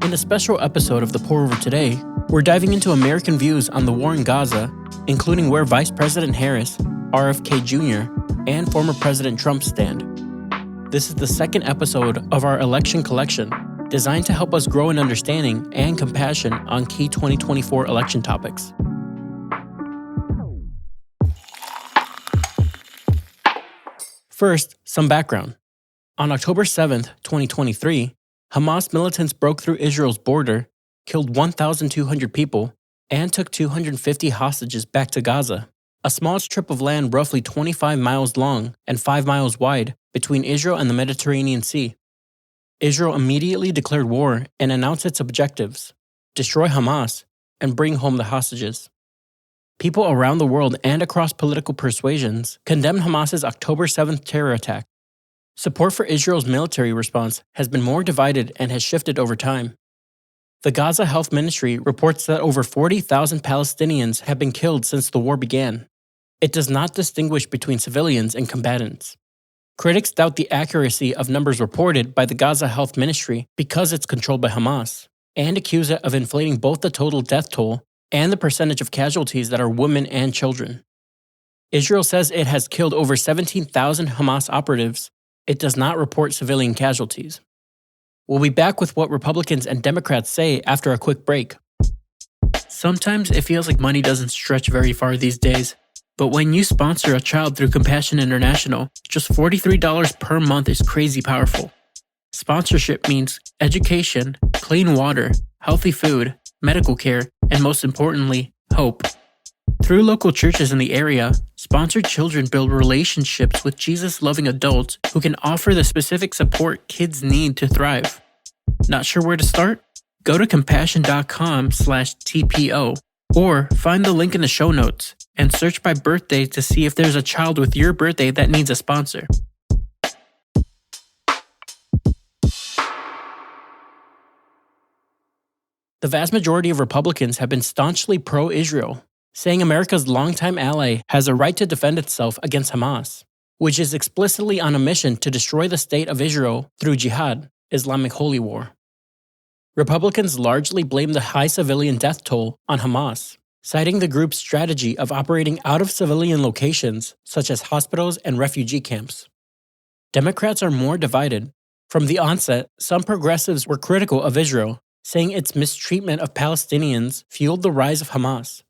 In a special episode of The Pour Over Today, we're diving into American views on the war in Gaza, including where Vice President Harris, RFK Jr., and former President Trump stand. This is the second episode of our election collection, designed to help us grow in understanding and compassion on key 2024 election topics. First, some background. On October 7th, 2023, Hamas militants broke through Israel's border, killed 1,200 people, and took 250 hostages back to Gaza, a small strip of land roughly 25 miles long and 5 miles wide between Israel and the Mediterranean Sea. Israel immediately declared war and announced its objectives: destroy Hamas and bring home the hostages. People around the world and across political persuasions condemned Hamas's October 7th terror attack. Support for Israel's military response has been more divided and has shifted over time. The Gaza Health Ministry reports that over 40,000 Palestinians have been killed since the war began. It does not distinguish between civilians and combatants. Critics doubt the accuracy of numbers reported by the Gaza Health Ministry because it's controlled by Hamas, and accuse it of inflating both the total death toll and the percentage of casualties that are women and children. Israel says it has killed over 17,000 Hamas operatives. It does not report civilian casualties. We'll be back with what Republicans and Democrats say after a quick break. Sometimes it feels like money doesn't stretch very far these days, but when you sponsor a child through Compassion International, just $43 per month is crazy powerful. Sponsorship means education, clean water, healthy food, medical care, and most importantly, hope. Through local churches in the area, sponsored children build relationships with Jesus-loving adults who can offer the specific support kids need to thrive. Not sure where to start? Go to compassion.com/TPO or find the link in the show notes and search by birthday to see if there's a child with your birthday that needs a sponsor. The vast majority of Republicans have been staunchly pro-Israel, saying America's longtime ally has a right to defend itself against Hamas, which is explicitly on a mission to destroy the state of Israel through jihad, Islamic holy war. Republicans largely blame the high civilian death toll on Hamas, citing the group's strategy of operating out of civilian locations such as hospitals and refugee camps. Democrats are more divided. From the onset, some progressives were critical of Israel, saying its mistreatment of Palestinians fueled the rise of Hamas.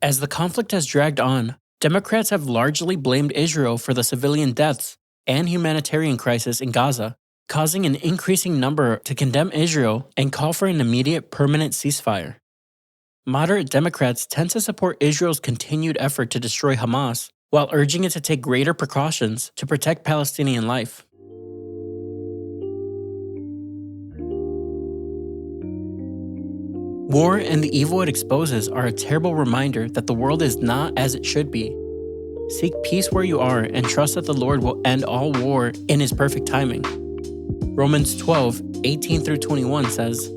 As the conflict has dragged on, Democrats have largely blamed Israel for the civilian deaths and humanitarian crisis in Gaza, causing an increasing number to condemn Israel and call for an immediate permanent ceasefire. Moderate Democrats tend to support Israel's continued effort to destroy Hamas, while urging it to take greater precautions to protect Palestinian life. War and the evil it exposes are a terrible reminder that the world is not as it should be. Seek peace where you are and trust that the Lord will end all war in His perfect timing. Romans 12:18-21 says,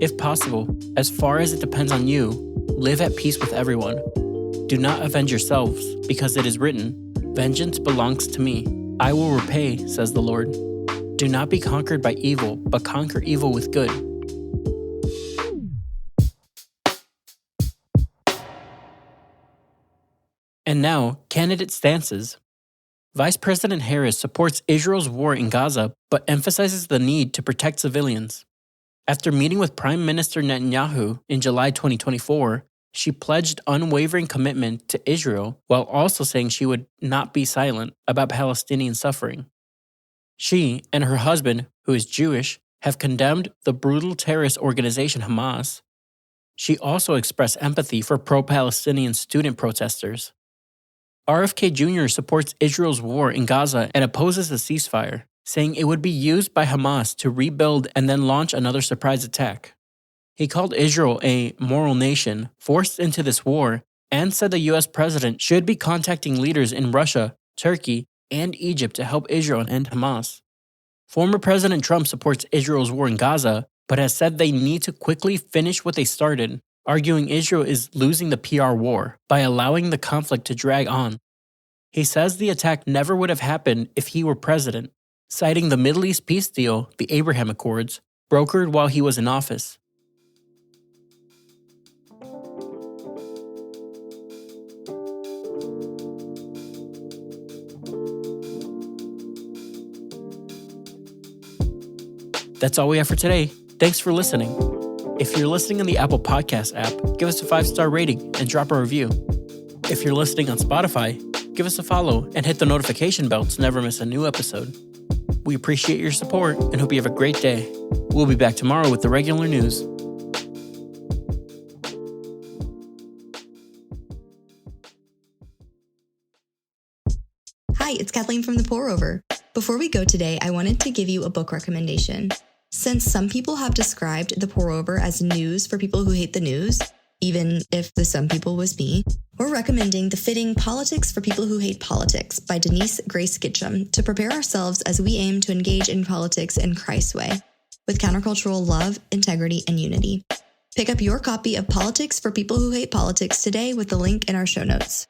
"If possible, as far as it depends on you, live at peace with everyone. Do not avenge yourselves, because it is written, 'Vengeance belongs to me. I will repay,' says the Lord. Do not be conquered by evil, but conquer evil with good." And now, candidate stances. Vice President Harris supports Israel's war in Gaza, but emphasizes the need to protect civilians. After meeting with Prime Minister Netanyahu in July 2024, she pledged unwavering commitment to Israel while also saying she would not be silent about Palestinian suffering. She and her husband, who is Jewish, have condemned the brutal terrorist organization Hamas. She also expressed empathy for pro-Palestinian student protesters. RFK Jr. supports Israel's war in Gaza and opposes a ceasefire, saying it would be used by Hamas to rebuild and then launch another surprise attack. He called Israel a moral nation forced into this war and said the U.S. president should be contacting leaders in Russia, Turkey, and Egypt to help Israel end Hamas. Former President Trump supports Israel's war in Gaza, but has said they need to quickly finish what they started, arguing Israel is losing the PR war by allowing the conflict to drag on. He says the attack never would have happened if he were president, citing the Middle East peace deal, the Abraham Accords, brokered while he was in office. That's all we have for today. Thanks for listening. If you're listening on the Apple Podcast app, give us a 5-star rating and drop a review. If you're listening on Spotify, give us a follow and hit the notification bell to never miss a new episode. We appreciate your support and hope you have a great day. We'll be back tomorrow with the regular news. Hi, it's Kathleen from The Pour Over. Before we go today, I wanted to give you a book recommendation. Since some people have described The Pour Over as news for people who hate the news, even if the some people was me, we're recommending the fitting Politics for People Who Hate Politics by Denise Grace Gitchum to prepare ourselves as we aim to engage in politics in Christ's way, with countercultural love, integrity, and unity. Pick up your copy of Politics for People Who Hate Politics today with the link in our show notes.